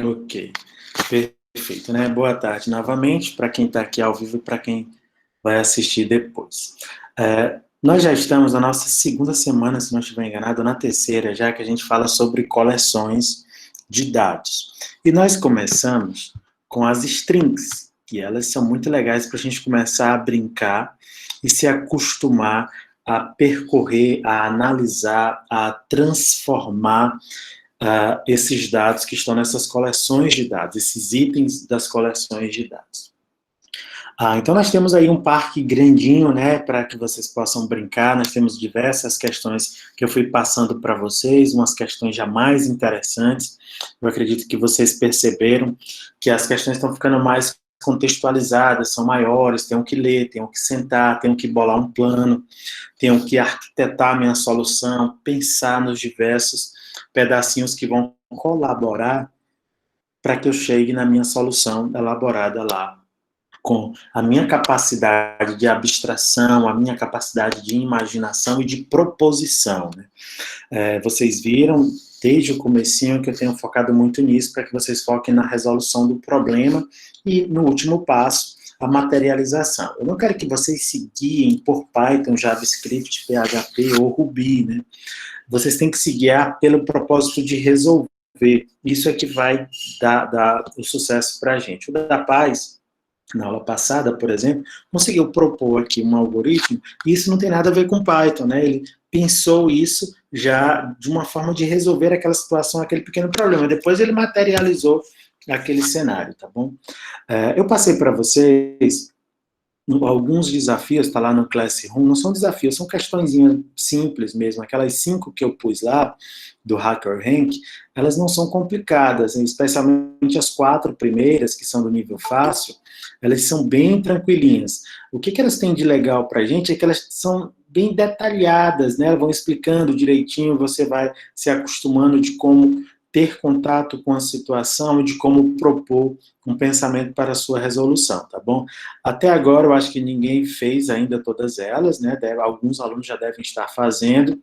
Ok, perfeito, né? Boa tarde novamente para quem está aqui ao vivo e para quem vai assistir depois. Nós já estamos na nossa segunda semana, se não estiver enganado, na terceira, já que a gente fala sobre coleções de dados. E nós começamos com as strings, que elas são muito legais para a gente começar a brincar e se acostumar a percorrer, a analisar, a transformar esses dados que estão nessas coleções de dados, esses itens das coleções de dados. Então nós temos aí um parque grandinho, né, para que vocês possam brincar, nós temos diversas questões que eu fui passando para vocês, umas questões já mais interessantes, eu acredito que vocês perceberam que as questões estão ficando mais contextualizadas, são maiores, tenho que ler, tenho que sentar, tenho que bolar um plano, tenho que arquitetar minha solução, pensar nos diversos pedacinhos que vão colaborar para que eu chegue na minha solução elaborada lá, com a minha capacidade de abstração, a minha capacidade de imaginação e de proposição, né? Vocês viram desde o comecinho que eu tenho focado muito nisso, para que vocês foquem na resolução do problema e, no último passo, a materialização. Eu não quero que vocês se guiem por Python, JavaScript, PHP ou Ruby, né? Vocês têm que se guiar pelo propósito de resolver. Isso é que vai dar o sucesso para a gente. O da Paz, na aula passada, por exemplo, conseguiu propor aqui um algoritmo, e isso não tem nada a ver com Python, né? Ele pensou isso já de uma forma de resolver aquela situação, aquele pequeno problema. Depois ele materializou aquele cenário, tá bom? Eu passei para vocês alguns desafios, está lá no Classroom, não são desafios, são questõezinhas simples mesmo, aquelas 5 que eu pus lá, do HackerRank, elas não são complicadas, especialmente as 4 primeiras, que são do nível fácil, elas são bem tranquilinhas. O que elas têm de legal para a gente é que elas são bem detalhadas, né? Vão explicando direitinho, você vai se acostumando de como ter contato com a situação e de como propor um pensamento para a sua resolução, tá bom? Até agora, eu acho que ninguém fez ainda todas elas, né? Alguns alunos já devem estar fazendo.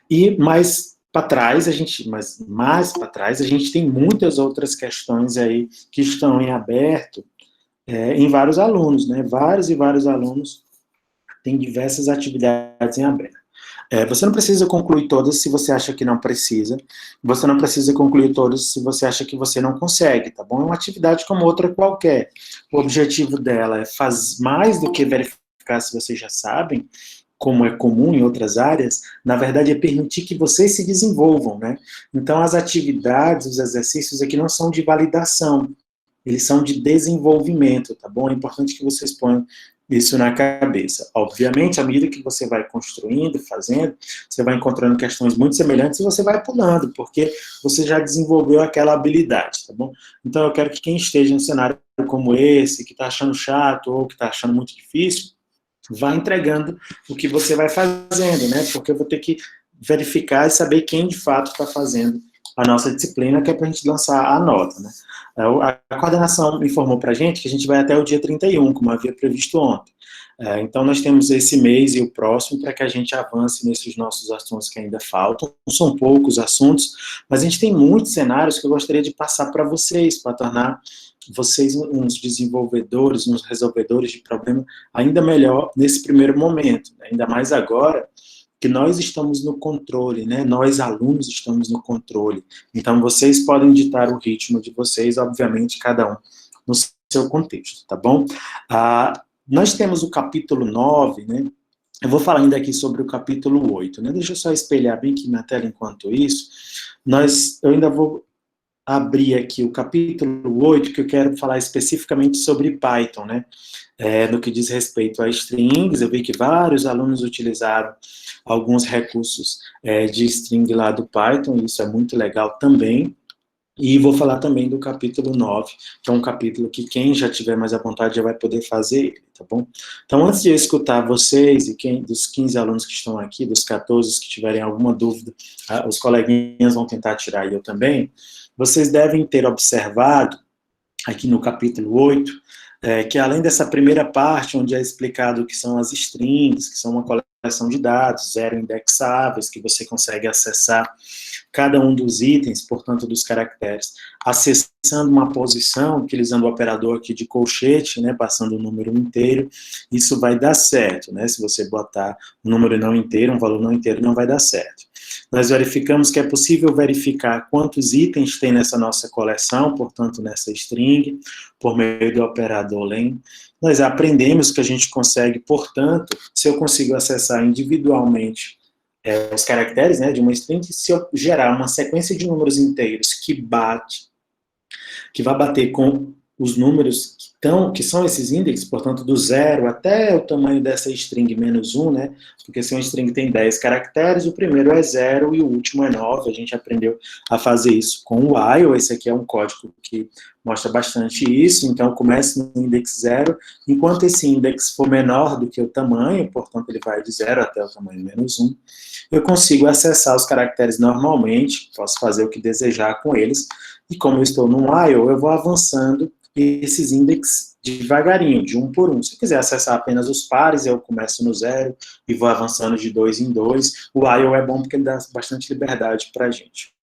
E mais para trás, mas mais para trás, a gente tem muitas outras questões aí que estão em aberto em vários alunos, né? Vários e vários alunos têm diversas atividades em aberto. Você não precisa concluir todas se você acha que não precisa. Você não precisa concluir todas se você acha que você não consegue, tá bom? É uma atividade como outra qualquer. O objetivo dela é fazer mais do que verificar se vocês já sabem, como é comum em outras áreas, na verdade é permitir que vocês se desenvolvam, né? Então as atividades, os exercícios aqui não são de validação, eles são de desenvolvimento, tá bom? É importante que vocês ponham isso na cabeça. Obviamente, à medida que você vai construindo, fazendo, você vai encontrando questões muito semelhantes e você vai pulando, porque você já desenvolveu aquela habilidade, tá bom? Então, eu quero que quem esteja em um cenário como esse, que está achando chato ou que está achando muito difícil, vá entregando o que você vai fazendo, né? Porque eu vou ter que verificar e saber quem de fato está fazendo a nossa disciplina, que é para a gente lançar a nota, né? A coordenação informou para a gente que a gente vai até o dia 31, como havia previsto ontem. Então, nós temos esse mês e o próximo para que a gente avance nesses nossos assuntos que ainda faltam. Não são poucos assuntos, mas a gente tem muitos cenários que eu gostaria de passar para vocês, para tornar vocês uns desenvolvedores, uns resolvedores de problema ainda melhor nesse primeiro momento, né? Ainda mais agora que nós estamos no controle, né? Nós, alunos, estamos no controle. Então, vocês podem ditar o ritmo de vocês, obviamente, cada um no seu contexto, tá bom? Nós temos o capítulo 9, né? Eu vou falar ainda aqui sobre o capítulo 8, né? Deixa eu só espelhar bem aqui na tela enquanto isso. Eu ainda vou abrir aqui o capítulo 8, que eu quero falar especificamente sobre Python, né? No que diz respeito a strings, eu vi que vários alunos utilizaram alguns recursos de string lá do Python, isso é muito legal também. E vou falar também do capítulo 9, que é um capítulo que quem já tiver mais à vontade já vai poder fazer ele, tá bom? Então, antes de eu escutar vocês, e dos 15 alunos que estão aqui, dos 14 que tiverem alguma dúvida, os coleguinhas vão tentar tirar e eu também, vocês devem ter observado, aqui no capítulo 8, que além dessa primeira parte, onde é explicado o que são as strings, que são uma coleção coleção de dados, 0 indexáveis, que você consegue acessar cada um dos itens, portanto, dos caracteres, acessando uma posição, utilizando o operador aqui de colchete, né, passando o número inteiro, isso vai dar certo, né? Se você botar um número não inteiro, um valor não inteiro, não vai dar certo. Nós verificamos que é possível verificar quantos itens tem nessa nossa coleção, portanto, nessa string, por meio do operador len. Nós aprendemos que a gente consegue, portanto, se eu consigo acessar individualmente os caracteres, né, de uma string, se eu gerar uma sequência de números inteiros que vai bater com os números que são esses índices, portanto, do 0 até o tamanho dessa string menos 1, né? Porque se uma string tem 10 caracteres, o primeiro é 0 e o último é 9. A gente aprendeu a fazer isso com o while. Esse aqui é um código que mostra bastante isso. Então, comece no index 0. Enquanto esse index for menor do que o tamanho, portanto, ele vai de 0 até o tamanho menos 1, eu consigo acessar os caracteres normalmente, posso fazer o que desejar com eles. E como eu estou no while, eu vou avançando esses índices devagarinho, de um por um. Se eu quiser acessar apenas os pares, eu começo no 0 e vou avançando de 2 em 2. O while é bom porque ele dá bastante liberdade para a gente.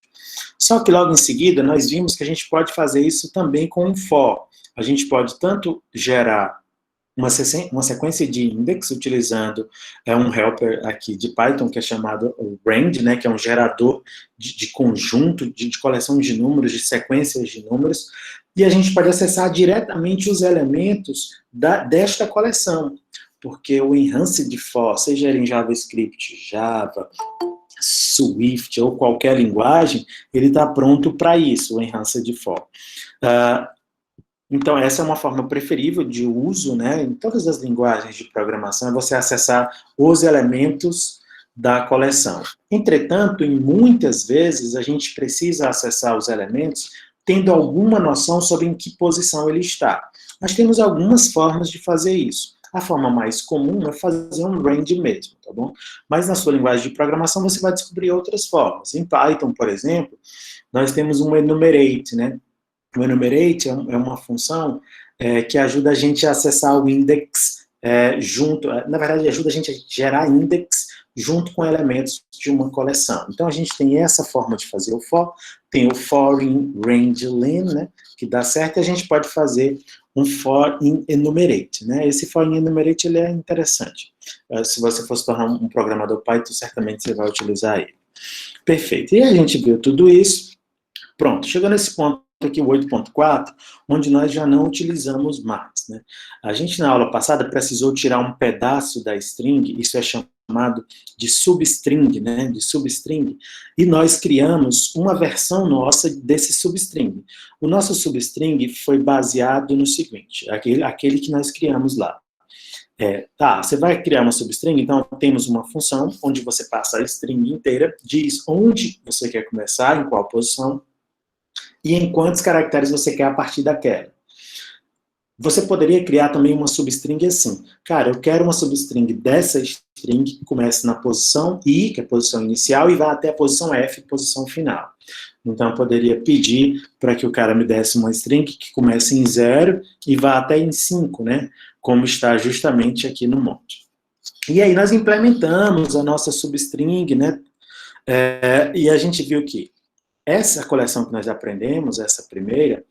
Só que logo em seguida, nós vimos que a gente pode fazer isso também com um for. A gente pode tanto gerar uma sequência de index, utilizando um helper aqui de Python, que é chamado range, né, que é um gerador de conjunto, de coleção de números, de sequências de números, e a gente pode acessar diretamente os elementos desta coleção, porque o enhanced for, seja ele em JavaScript, Java, Swift ou qualquer linguagem, ele está pronto para isso, o enhanced for. Então, essa é uma forma preferível de uso, né, em todas as linguagens de programação, é você acessar os elementos da coleção. Entretanto, em muitas vezes, a gente precisa acessar os elementos tendo alguma noção sobre em que posição ele está. Nós temos algumas formas de fazer isso. A forma mais comum é fazer um range mesmo, tá bom? Mas na sua linguagem de programação, você vai descobrir outras formas. Em Python, por exemplo, nós temos um enumerate, né? O enumerate é uma função que ajuda a gente a acessar o index junto, na verdade, ajuda a gente a gerar index junto com elementos de uma coleção. Então, a gente tem essa forma de fazer o for, tem o for in range len, né, que dá certo, e a gente pode fazer um for in enumerate, né? Esse for in enumerate, ele é interessante. Se você for se tornar um programador Python, certamente você vai utilizar ele. Perfeito. E a gente viu tudo isso. Pronto, chegou nesse ponto aqui, o 8.4, onde nós já não utilizamos mais, né? A gente, na aula passada, precisou tirar um pedaço da string, isso é chamado de substring, né? De substring, e nós criamos uma versão nossa desse substring. O nosso substring foi baseado no seguinte, aquele que nós criamos lá. Você vai criar uma substring, então temos uma função onde você passa a string inteira, diz onde você quer começar, em qual posição, e em quantos caracteres você quer a partir daquela. Você poderia criar também uma substring assim. Cara, eu quero uma substring dessa string que comece na posição I, que é a posição inicial, e vá até a posição F, posição final. Então, eu poderia pedir para que o cara me desse uma string que comece em 0 e vá até em 5, né? Como está justamente aqui no monte. E aí nós implementamos a nossa substring, né? E a gente viu que essa coleção que nós aprendemos, essa primeira,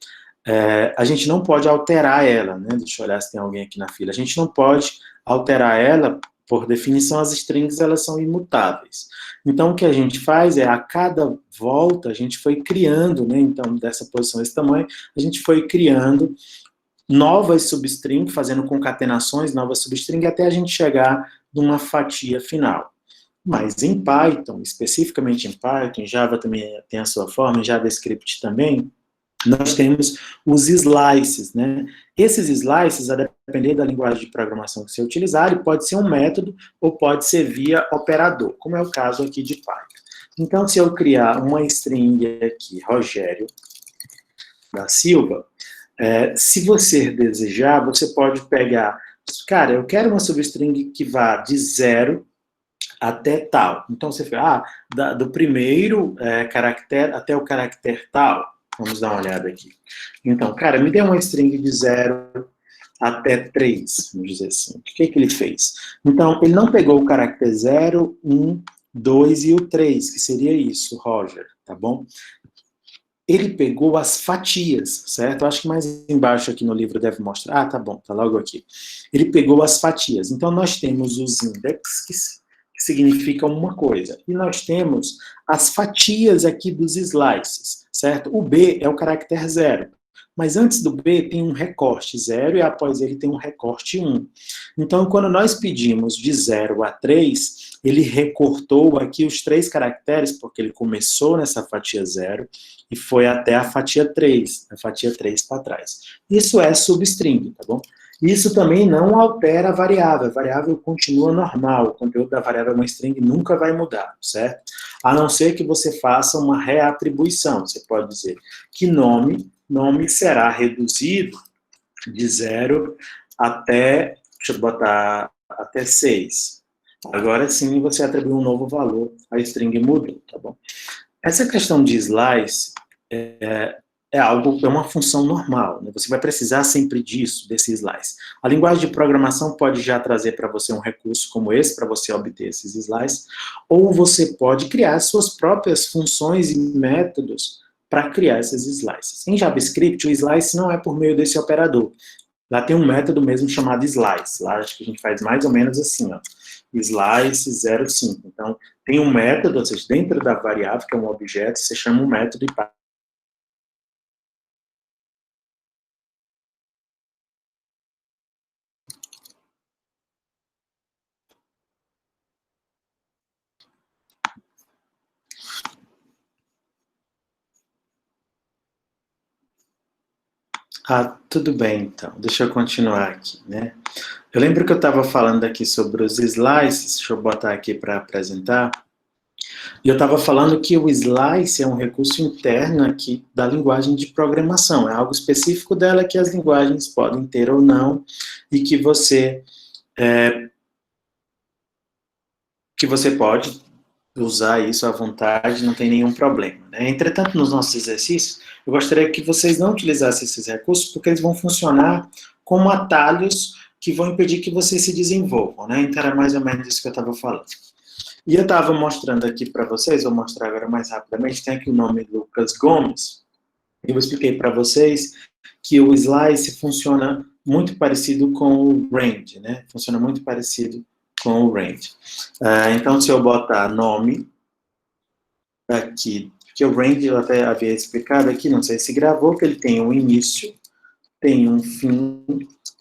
a gente não pode alterar ela, né? Deixa eu olhar se tem alguém aqui na fila. A gente não pode alterar ela, por definição, as strings, elas são imutáveis. Então, o que a gente faz a cada volta, a gente foi criando, né? Então, dessa posição, esse tamanho, a gente foi criando novas substrings, fazendo concatenações, novas substrings, até a gente chegar numa fatia final. Mas em Python, especificamente em Python, em Java também tem a sua forma, em JavaScript também, nós temos os slices, né? Esses slices, a depender da linguagem de programação que você utilizar, ele pode ser um método ou pode ser via operador, como é o caso aqui de Python. Então, se eu criar uma string aqui, Rogério da Silva, se você desejar, você pode pegar, cara, eu quero uma substring que vá de 0 até tal. Então, você fala, do primeiro caractere até o caractere tal. Vamos dar uma olhada aqui. Então, cara, me dê uma string de 0 até 3, vamos dizer assim. O que ele fez? Então, ele não pegou o caractere 0, 1, 2 e o 3, que seria isso, Roger, tá bom? Ele pegou as fatias, certo? Acho que mais embaixo aqui no livro deve mostrar. Ah, tá bom, tá logo aqui. Ele pegou as fatias. Então, nós temos os index, que significam uma coisa. E nós temos as fatias aqui dos slices, certo? O B é o caractere 0. Mas antes do B tem um recorte 0 e após ele tem um recorte 1. Então, quando nós pedimos de 0 a 3, ele recortou aqui os 3 caracteres, porque ele começou nessa fatia 0 e foi até a fatia 3 para trás. Isso é substring, tá bom? Isso também não altera a variável continua normal, o conteúdo da variável é uma string nunca vai mudar, certo? A não ser que você faça uma reatribuição, você pode dizer que nome será reduzido de 0 até, deixa eu botar, até 6. Agora sim você atribui um novo valor, a string mudou, tá bom? Essa questão de slice é uma função normal, né? Você vai precisar sempre disso, desse slice. A linguagem de programação pode já trazer para você um recurso como esse, para você obter esses slices, ou você pode criar suas próprias funções e métodos para criar esses slices. Em JavaScript, o slice não é por meio desse operador. Lá tem um método mesmo chamado slice. Lá acho que a gente faz mais ou menos assim, ó. Slice 05. Então, tem um método, ou seja, dentro da variável, que é um objeto, você chama um método e passa. Ah, tudo bem, então. Deixa eu continuar aqui, né? Eu lembro que eu estava falando aqui sobre os slices, deixa eu botar aqui para apresentar, e eu estava falando que o slice é um recurso interno aqui da linguagem de programação, é algo específico dela que as linguagens podem ter ou não, e que você pode usar isso à vontade, não tem nenhum problema, né? Entretanto, nos nossos exercícios, eu gostaria que vocês não utilizassem esses recursos, porque eles vão funcionar como atalhos que vão impedir que vocês se desenvolvam, né? Então, era mais ou menos isso que eu estava falando. E eu estava mostrando aqui para vocês, vou mostrar agora mais rapidamente, tem aqui o nome Lucas Gomes, eu expliquei para vocês que o slice funciona muito parecido com o range, né? Funciona muito parecido com o range. Então, se eu botar nome aqui, que o range eu até havia explicado aqui, não sei se gravou, que ele tem um início, tem um fim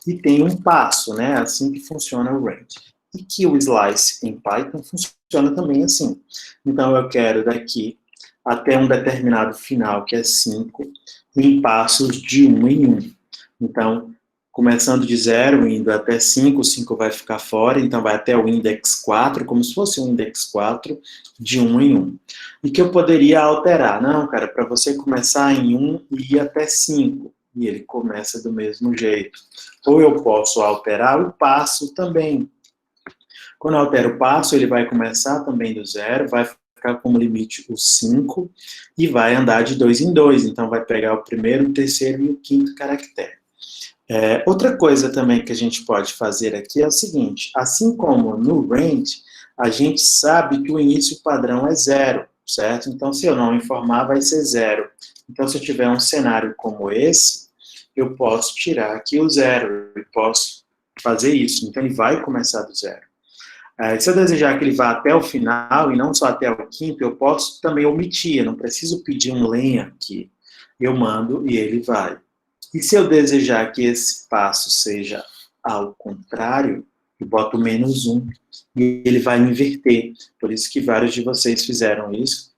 e tem um passo, né? Assim que funciona o range. E que o slice em Python funciona também assim. Então, eu quero daqui até um determinado final, que é 5, em passos de 1 em 1. Então, começando de 0, indo até 5, o 5 vai ficar fora, então vai até o index 4, como se fosse um index 4, de 1 em 1. E que eu poderia alterar, não, cara, para você começar em 1 e ir até 5, e ele começa do mesmo jeito. Ou eu posso alterar o passo também. Quando eu altero o passo, ele vai começar também do 0, vai ficar como limite o 5 e vai andar de 2 em 2. Então, vai pegar o primeiro, o terceiro e o quinto caractere. Outra coisa também que a gente pode fazer aqui é o seguinte, assim como no range, a gente sabe que o início padrão é 0, certo? Então, se eu não informar, vai ser 0. Então, se eu tiver um cenário como esse, eu posso tirar aqui o 0 e posso fazer isso. Então, ele vai começar do 0. Se eu desejar que ele vá até o final e não só até o quinto, eu posso também omitir, eu não preciso pedir um len aqui. Eu mando e ele vai. E se eu desejar que esse passo seja ao contrário, eu boto menos 1 e ele vai inverter. Por isso que vários de vocês fizeram isso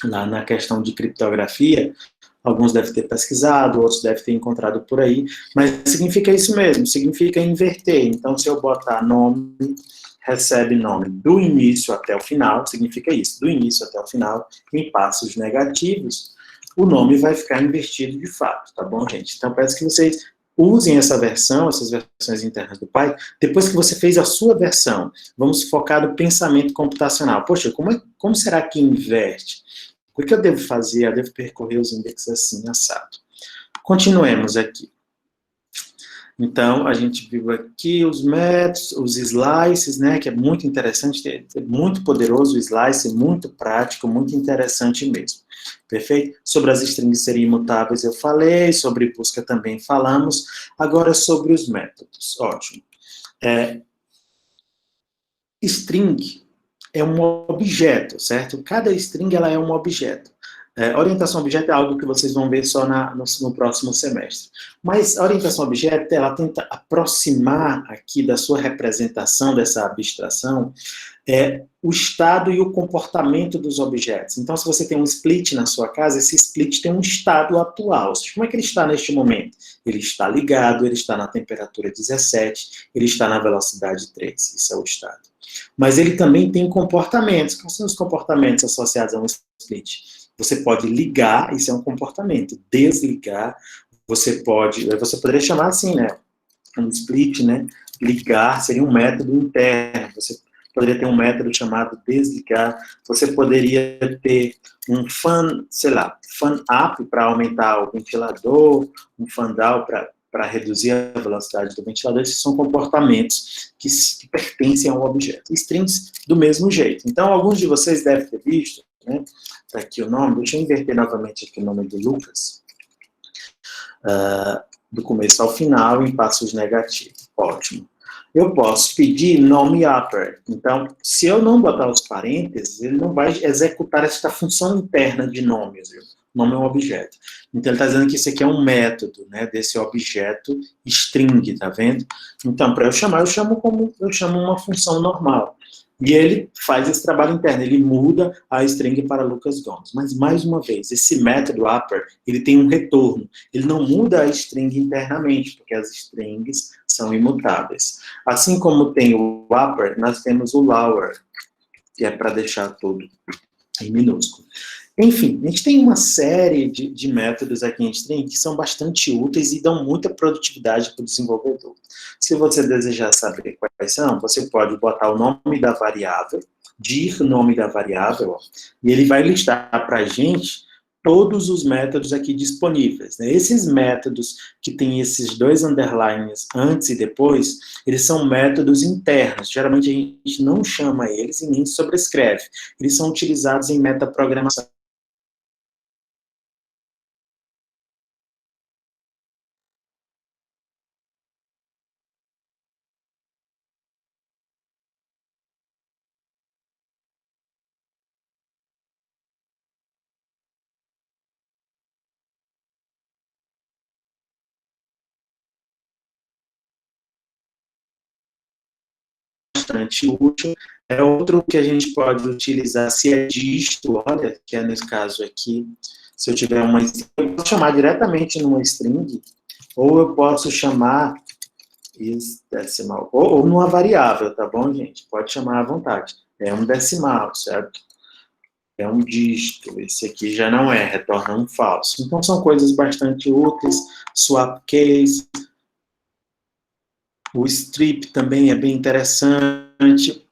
lá na questão de criptografia. Alguns devem ter pesquisado, outros devem ter encontrado por aí, mas significa isso mesmo, significa inverter. Então, se eu botar nome, recebe nome do início até o final, significa isso, do início até o final, em passos negativos, o nome vai ficar invertido de fato, tá bom, gente? Então, peço que vocês usem essa versão, essas versões internas do Python, depois que você fez a sua versão, vamos focar no pensamento computacional. Poxa, como será que inverte? O que eu devo fazer? Eu devo percorrer os indexes assim, assado. Continuemos aqui. Então, a gente viu aqui os métodos, os slices, né, que é muito interessante, é muito poderoso o slice, muito prático, muito interessante mesmo. Perfeito? Sobre as strings serem imutáveis eu falei, sobre busca também falamos, agora sobre os métodos. Ótimo. String é um objeto, certo? Cada string ela é um objeto. Orientação a objeto é algo que vocês vão ver só no próximo semestre. Mas a orientação a objeto, ela tenta aproximar aqui da sua representação, dessa abstração, o estado e o comportamento dos objetos. Então, se você tem um split na sua casa, esse split tem um estado atual. Ou seja, como é que ele está neste momento? Ele está ligado, ele está na temperatura 17, ele está na velocidade 3. Isso é o estado. Mas ele também tem comportamentos. Quais são os comportamentos associados a um split? Você pode ligar, isso é um comportamento. Desligar, você poderia chamar assim, né? Um split, né? Ligar seria um método interno. Você poderia ter um método chamado desligar. Você poderia ter um fan, sei lá, fan up para aumentar o ventilador, um fan down para reduzir a velocidade do ventilador. Esses são comportamentos que pertencem ao objeto. Strings do mesmo jeito. Então, alguns de vocês devem ter visto, né? Tá aqui o nome, deixa eu inverter novamente aqui o nome do Lucas. Do começo ao final, em passos negativos. Ótimo. Eu posso pedir nome upper. Então, se eu não botar os parênteses, ele não vai executar essa função interna de nomes. Nome é um objeto. Então, ele está dizendo que isso aqui é um método, né, desse objeto string, tá vendo? Então, para eu chamar, eu chamo uma função normal. E ele faz esse trabalho interno, ele muda a string para Lucas Gomes. Mas, mais uma vez, esse método upper, ele tem um retorno. Ele não muda a string internamente, porque as strings são imutáveis. Assim como tem o upper, nós temos o lower, que é para deixar tudo em minúsculo. Enfim, a gente tem uma série de métodos aqui em string que são bastante úteis e dão muita produtividade para o desenvolvedor. Se você desejar saber quais são, você pode botar o nome da variável, dir nome da variável, ó, e ele vai listar para a gente todos os métodos aqui disponíveis, né? Esses métodos que tem esses dois underlines antes e depois, eles são métodos internos. Geralmente a gente não chama eles e nem sobrescreve. Eles são utilizados em metaprogramação. Bastante útil. É outro que a gente pode utilizar se é disto, olha, que é nesse caso aqui, se eu tiver uma string, eu posso chamar diretamente numa string, ou eu posso chamar decimal, ou numa variável, tá bom, gente? Pode chamar à vontade. É um decimal, certo? É um dígito, esse aqui já não é, retorna um falso. Então, são coisas bastante úteis, swap case, o strip também é bem interessante.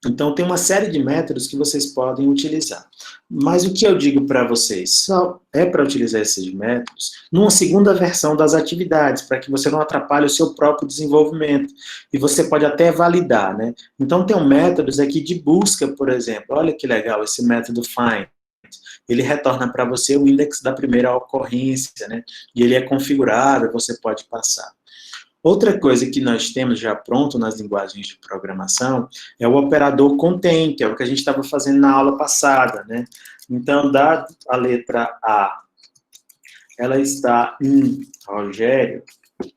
Então, tem uma série de métodos que vocês podem utilizar. Mas o que eu digo para vocês? Só é para utilizar esses métodos numa segunda versão das atividades, para que você não atrapalhe o seu próprio desenvolvimento. E você pode até validar, né? Então, tem métodos aqui de busca, por exemplo. Olha que legal esse método find. Ele retorna para você o index da primeira ocorrência, né? E ele é configurável, você pode passar. Outra coisa que nós temos já pronto nas linguagens de programação é o operador contém, que é o que a gente estava fazendo na aula passada, né? Então, dada a letra A, ela está em Rogério,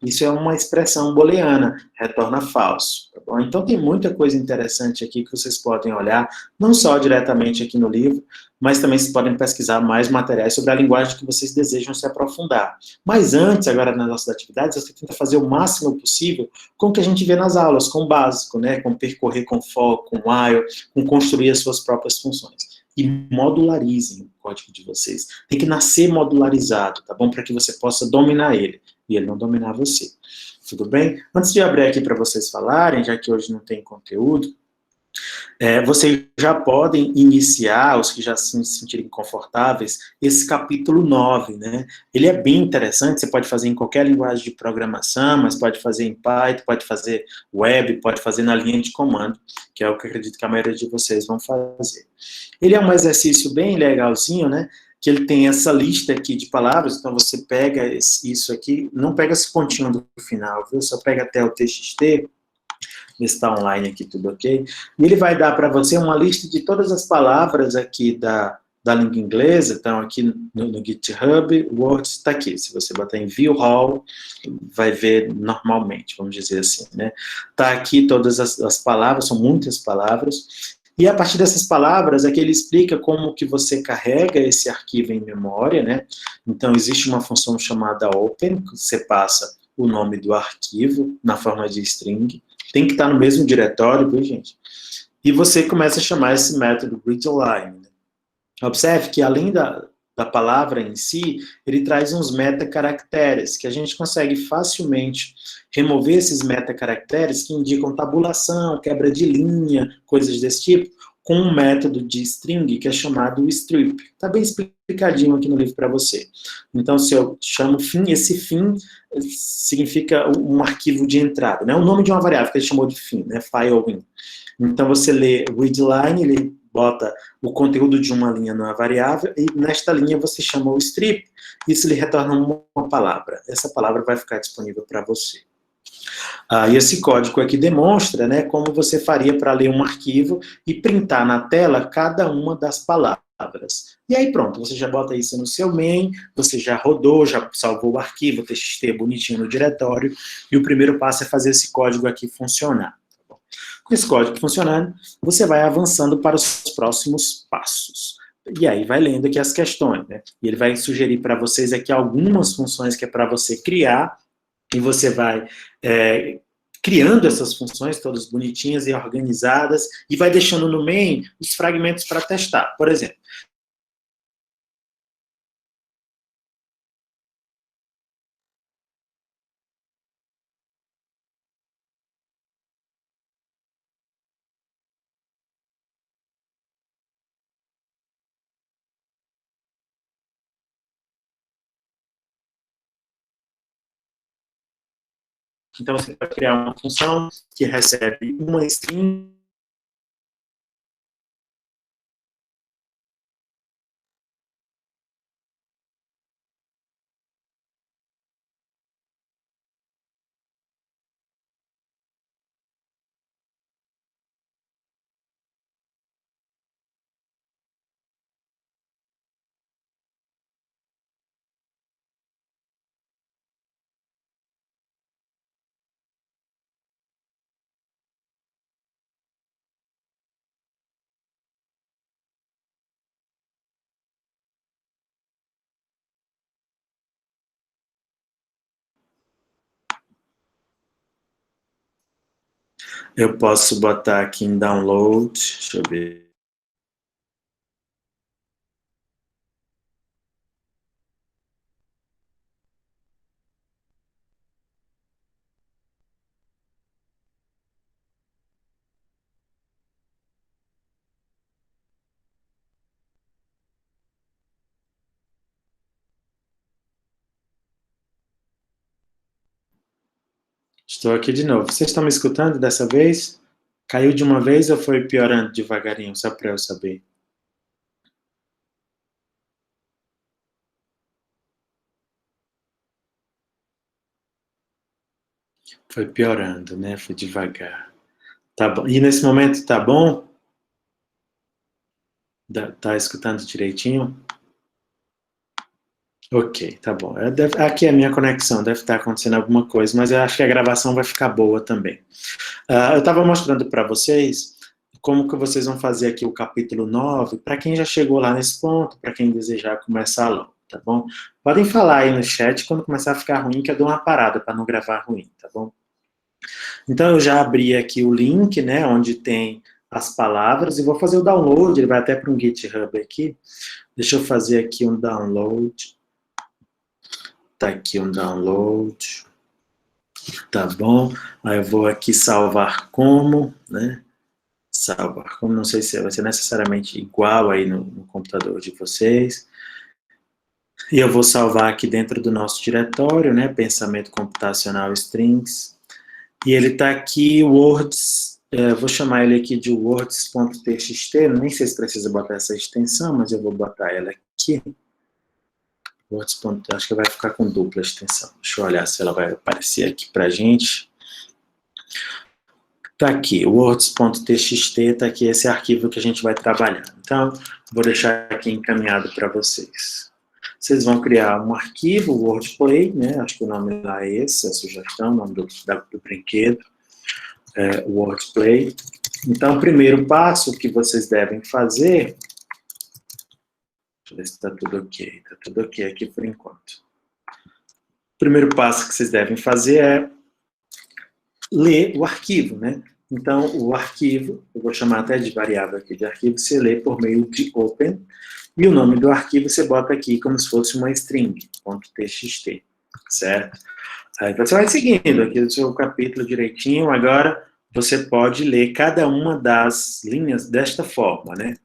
isso é uma expressão booleana, retorna falso. Tá bom? Então, tem muita coisa interessante aqui que vocês podem olhar, não só diretamente aqui no livro, mas também vocês podem pesquisar mais materiais sobre a linguagem que vocês desejam se aprofundar. Mas antes, agora nas nossas atividades, você tenta fazer o máximo possível com o que a gente vê nas aulas, com o básico, né? Com percorrer com for, com while, com construir as suas próprias funções. E modularizem o código de vocês. Tem que nascer modularizado, tá bom? Para que você possa dominar ele e ele não dominar você. Tudo bem? Antes de abrir aqui para vocês falarem, já que hoje não tem conteúdo, Vocês já podem iniciar, os que já se sentirem confortáveis, esse capítulo 9, né? Ele é bem interessante, você pode fazer em qualquer linguagem de programação, mas pode fazer em Python, pode fazer web, pode fazer na linha de comando, que é o que eu acredito que a maioria de vocês vão fazer. Ele é um exercício bem legalzinho, né? Que ele tem essa lista aqui de palavras, então você pega isso aqui, não pega esse pontinho do final, viu? Só pega até o TXT, ver se está online aqui, tudo ok. E ele vai dar para você uma lista de todas as palavras aqui da língua inglesa, então aqui no GitHub, o Word está aqui. Se você botar em View All, vai ver normalmente, vamos dizer assim, né? Está aqui todas as palavras, são muitas palavras, e a partir dessas palavras, aqui ele explica como que você carrega esse arquivo em memória, né? Então, existe uma função chamada open, que você passa o nome do arquivo na forma de string, tem que estar no mesmo diretório, viu, gente? E você começa a chamar esse método readline. Observe que, além da palavra em si, ele traz uns metacaracteres, que a gente consegue facilmente remover esses metacaracteres que indicam tabulação, quebra de linha, coisas desse tipo, com um método de string que é chamado strip. Está bem explicadinho aqui no livro para você. Então, se eu chamo fim, esse fim significa um arquivo de entrada, né? O nome de uma variável que ele chamou de fim, né? File in. Então, você lê readline, ele bota o conteúdo de uma linha numa variável, e nesta linha você chama o strip, isso lhe retorna uma palavra. Essa palavra vai ficar disponível para você. E esse código aqui demonstra, né, como você faria para ler um arquivo e printar na tela cada uma das palavras. E aí pronto, você já bota isso no seu main, você já rodou, já salvou o arquivo, o TXT bonitinho no diretório, e o primeiro passo é fazer esse código aqui funcionar. Com esse código funcionando, você vai avançando para os próximos passos. E aí vai lendo aqui as questões, né? E ele vai sugerir para vocês aqui algumas funções que é para você criar, e você vai criando essas funções todas bonitinhas e organizadas, e vai deixando no main os fragmentos para testar. Por exemplo, então você vai criar uma função que recebe uma string. Eu posso botar aqui em download, deixa eu ver. Estou aqui de novo. Vocês estão me escutando dessa vez? Caiu de uma vez ou foi piorando devagarinho, só para eu saber? Foi piorando, né? Foi devagar. Tá bom. E nesse momento tá bom? Tá escutando direitinho? Ok, tá bom. Aqui é a minha conexão, deve estar acontecendo alguma coisa, mas eu acho que a gravação vai ficar boa também. Eu estava mostrando para vocês como que vocês vão fazer aqui o capítulo 9, para quem já chegou lá nesse ponto, para quem desejar começar logo, tá bom? Podem falar aí no chat quando começar a ficar ruim, que eu dou uma parada para não gravar ruim, tá bom? Então, eu já abri aqui o link, né, onde tem as palavras, e vou fazer o download, ele vai até para um GitHub aqui. Deixa eu fazer aqui um download. Tá aqui um download. Tá bom? Aí eu vou aqui salvar como, né? salvar. Como não sei se vai ser necessariamente igual aí no computador de vocês. E eu vou salvar aqui dentro do nosso diretório, né? Pensamento computacional strings. E ele está aqui, words, vou chamar ele aqui de words.txt, nem sei se precisa botar essa extensão, mas eu vou botar ela aqui. Words. Acho que vai ficar com dupla extensão. Deixa eu olhar se ela vai aparecer aqui para a gente. Está aqui, words.txt, está aqui esse arquivo que a gente vai trabalhar. Então, vou deixar aqui encaminhado para vocês. Vocês vão criar um arquivo, wordplay, né? Acho que o nome lá é esse, a sugestão, o nome do brinquedo, wordplay. Então, o primeiro passo que vocês devem fazer, deixa eu ver se está tudo ok. Está tudo ok aqui por enquanto. O primeiro passo que vocês devem fazer é ler o arquivo, né? Então, o arquivo, eu vou chamar até de variável aqui de arquivo, você lê por meio de open, e o nome do arquivo você bota aqui como se fosse uma string, .txt, certo? Aí você vai seguindo aqui o seu capítulo direitinho, agora você pode ler cada uma das linhas desta forma, né?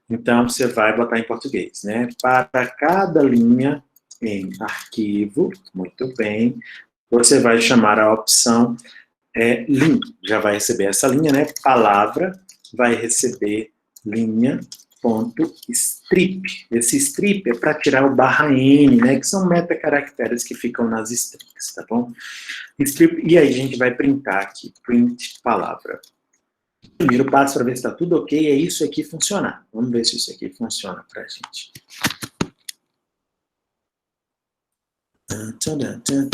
Então, você vai botar em português, né? Para cada linha em arquivo, muito bem, você vai chamar a opção link, já vai receber essa linha, né? Palavra vai receber linha ponto strip. Esse strip é para tirar o /n, né? Que são metacaracteres que ficam nas strings, tá bom? Strip, e aí a gente vai printar aqui, print palavra. Primeiro passo para ver se está tudo ok é isso aqui funcionar. Vamos ver se isso aqui funciona para a gente.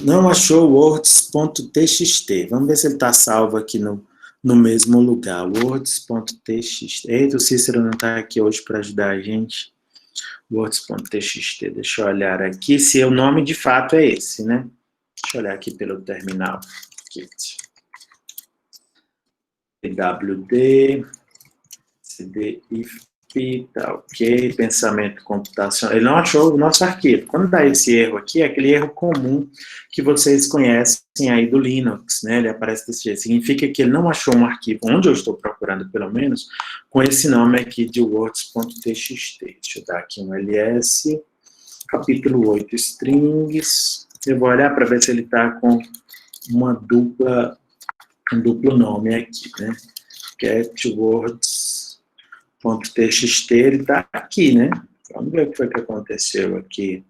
Não achou words.txt. Vamos ver se ele está salvo aqui no mesmo lugar. Words.txt. Eita, o Cícero não está aqui hoje para ajudar a gente. Words.txt. Deixa eu olhar aqui se o nome de fato é esse, né? Deixa eu olhar aqui pelo terminal. Git. pwd. cdif. Tá ok, pensamento computacional. Ele não achou o nosso arquivo. Quando dá esse erro aqui, é aquele erro comum que vocês conhecem aí do Linux, né? Ele aparece desse jeito. Significa que ele não achou um arquivo, onde eu estou procurando, pelo menos, com esse nome aqui de words.txt. Deixa eu dar aqui um ls, capítulo 8, strings. Eu vou olhar para ver se ele está com um duplo nome aqui, né? Get words. .txt, ele está aqui, né? Vamos ver o que foi que aconteceu aqui.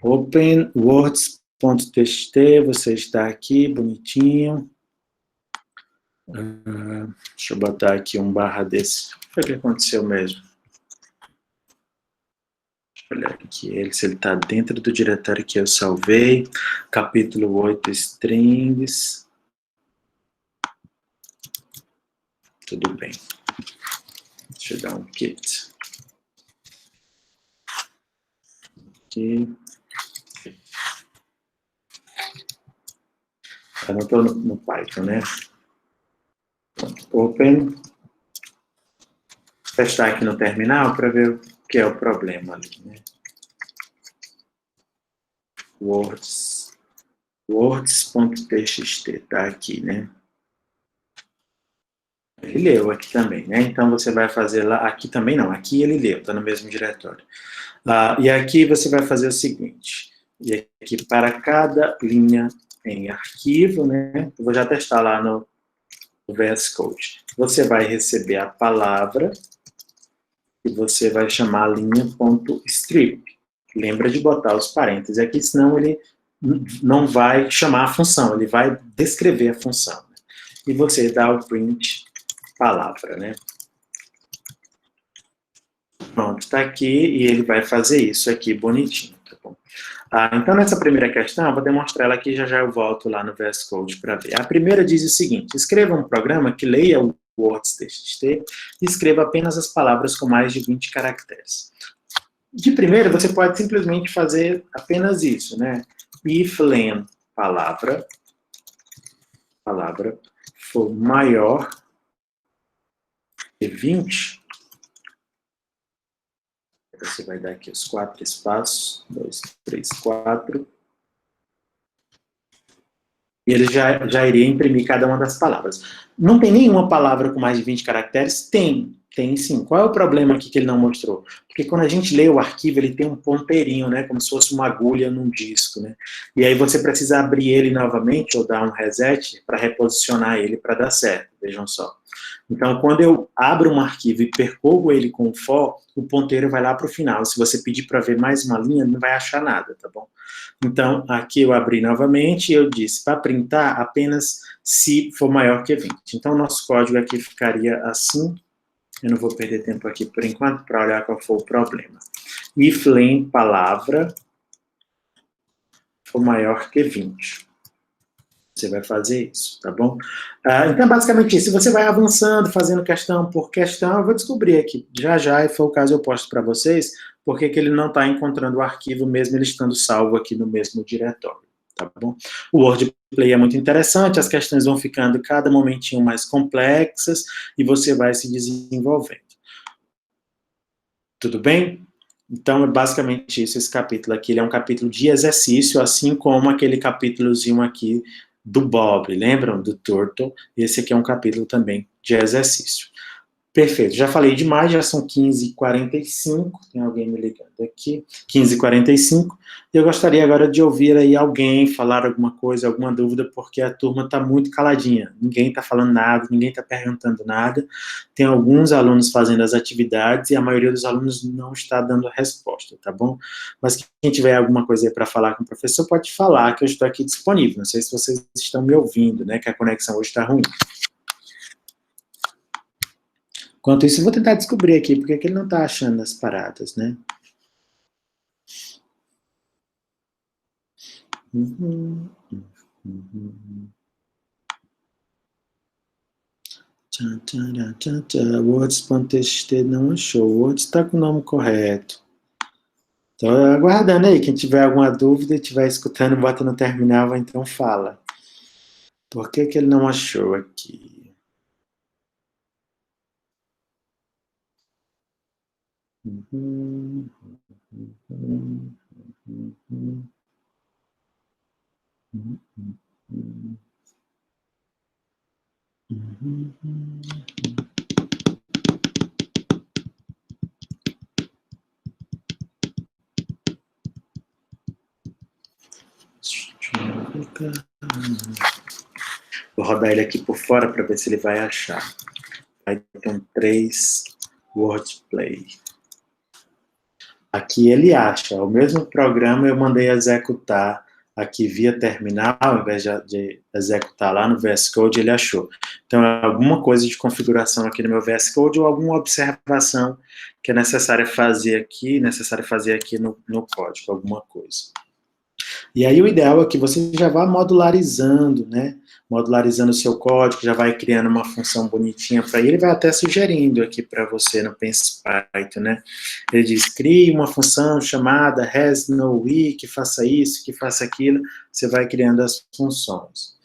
Open words.txt, você está aqui, bonitinho. Deixa eu botar aqui um barra desse. O que foi que aconteceu mesmo? Deixa eu olhar aqui, se ele está dentro do diretório que eu salvei. Capítulo 8, strings. Tudo bem. Deixa eu dar um kit. Aqui. Eu não estou no Python, né? Open. Vou testar aqui no terminal para ver o que é o problema ali, né? Words.txt, tá aqui, né? Ele leu aqui também, né? Então você vai fazer lá, aqui também não, aqui ele leu, tá no mesmo diretório. E aqui você vai fazer o seguinte, e aqui para cada linha em arquivo, né? Eu vou já testar lá no VS Code. Você vai receber a palavra e você vai chamar a linha.strip. Lembra de botar os parênteses aqui, senão ele não vai chamar a função, ele vai descrever a função. Né? E você dá o print palavra, né? Pronto, está aqui e ele vai fazer isso aqui bonitinho, tá bom? Então, nessa primeira questão, eu vou demonstrar ela aqui, já eu volto lá no VS Code para ver. A primeira diz o seguinte, escreva um programa que leia o words.txt e escreva apenas as palavras com mais de 20 caracteres. De primeira, você pode simplesmente fazer apenas isso, né? If len palavra for maior que 20, você vai dar aqui os 4 espaços, 2, 3, 4. E ele já iria imprimir cada uma das palavras. Não tem nenhuma palavra com mais de 20 caracteres? Tem sim. Qual é o problema aqui que ele não mostrou? Porque quando a gente lê o arquivo, ele tem um ponteirinho, né? Como se fosse uma agulha num disco, né? E aí você precisa abrir ele novamente ou dar um reset para reposicionar ele para dar certo. Vejam só. Então, quando eu abro um arquivo e percorro ele com o for, o ponteiro vai lá para o final. Se você pedir para ver mais uma linha, não vai achar nada, tá bom? Então, aqui eu abri novamente e eu disse, para printar, apenas se for maior que 20. Então, o nosso código aqui ficaria assim. Eu não vou perder tempo aqui por enquanto para olhar qual foi o problema. If len palavra for maior que 20. Você vai fazer isso, tá bom? Então, basicamente isso. Se você vai avançando, fazendo questão por questão, eu vou descobrir aqui, já, e foi o caso eu posto para vocês, porque que ele não está encontrando o arquivo, mesmo ele estando salvo aqui no mesmo diretório, tá bom? O wordplay é muito interessante, as questões vão ficando cada momentinho mais complexas, e você vai se desenvolvendo. Tudo bem? Então, é basicamente isso, esse capítulo aqui, ele é um capítulo de exercício, assim como aquele capítulozinho aqui do Bob, lembram? Do Turtle. Esse aqui é um capítulo também de exercício. Perfeito, já falei demais, já são 15h45, tem alguém me ligando aqui, 15h45, e eu gostaria agora de ouvir aí alguém falar alguma coisa, alguma dúvida, porque a turma está muito caladinha, ninguém está falando nada, ninguém está perguntando nada, tem alguns alunos fazendo as atividades e a maioria dos alunos não está dando a resposta, tá bom? Mas quem tiver alguma coisa aí para falar com o professor, pode falar, que eu estou aqui disponível, não sei se vocês estão me ouvindo, né, que a conexão hoje está ruim. Enquanto isso, eu vou tentar descobrir aqui porque que ele não está achando as paradas, né? Words.txt não achou. Words está com o nome correto. Estou aguardando aí. Quem tiver alguma dúvida e estiver escutando, bota no terminal, então fala. Por que que ele não achou aqui? Vou rodar ele aqui por fora para ver se ele vai achar. Python 3 Wordplay. Aqui ele acha. O mesmo programa eu mandei executar aqui via terminal, ao invés de executar lá no VS Code, ele achou. Então, é alguma coisa de configuração aqui no meu VS Code ou alguma observação que é necessária fazer aqui no código, alguma coisa. E aí o ideal é que você já vá modularizando, né? Modularizando o seu código, já vai criando uma função bonitinha para ele, vai até sugerindo aqui para você no Pense Python, né? Ele diz, crie uma função chamada has no we, que faça isso, que faça aquilo, você vai criando as funções.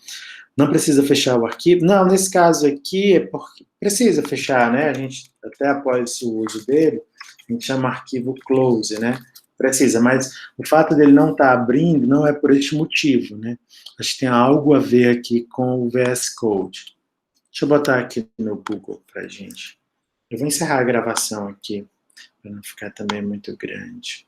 Não precisa fechar o arquivo? Não, nesse caso aqui, é porque precisa fechar, né? A gente, até após o uso dele, a gente chama arquivo close, né? Precisa, mas o fato dele não estar abrindo não é por este motivo, né? Acho que tem algo a ver aqui com o VS Code. Deixa eu botar aqui no Google pra gente. Eu vou encerrar a gravação aqui, para não ficar também muito grande.